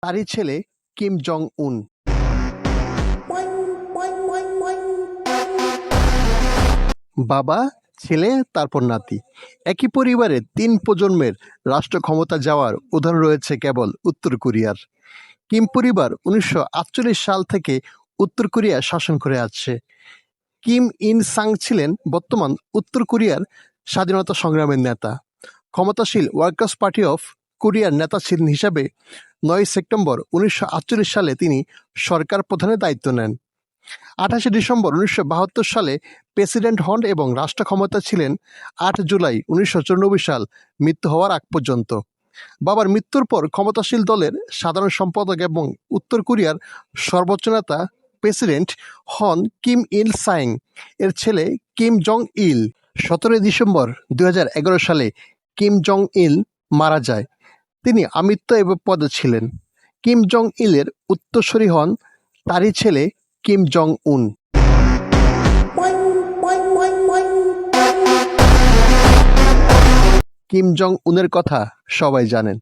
তারই ছেলে Kim Jong উন। বাবা, ছেলে, তারপর নাতি। একই পরিবারে ৩ প্রজন্মের রাষ্ট্র ক্ষমতা যাওয়ার উদাহরণ রয়েছে কেবল উত্তর কোরিয়ার। কিম পরিবার ১৯৪৮ সাল থেকে উত্তর কোরিয়া শাসন করে আসছে। কিম ইন সাং ছিলেন বর্তমান উত্তর কোরিয়ার স্বাধীনতা সংগ্রামের নেতা। ক্ষমতাশীল ওয়ার্কার্স পার্টি অফ কোরিয়ার নেতা ছিলেন হিসাবে ৯ সেপ্টেম্বর ১৯৪৮ সালে তিনি সরকার প্রধানের দায়িত্ব নেন। ২৮ ডিসেম্বর ১৯৭২ সালে প্রেসিডেন্ট হন এবং রাষ্ট্র ক্ষমতায় ছিলেন ৮ জুলাই ১৯৯৪ সাল মৃত্যু হওয়ার আগ পর্যন্ত। বাবার মৃত্যুর পর ক্ষমতাশীল দলের সাধারণ সম্পাদক এবং উত্তর কোরিয়ার সর্বোচ্চ নেতা প্রেসিডেন্ট হন কিম ইল সাং এর ছেলে কিম জং ইল। ১৭ ডিসেম্বর ২০১১ সালে কিম জং ইল মারা যায়। তিনি আমৃত্যু এ পদে ছিলেন। কিম জং ইলের উত্তরসূরি হন তারই ছেলে কিম জং উন। কিম জং উনের কথা সবাই জানেন।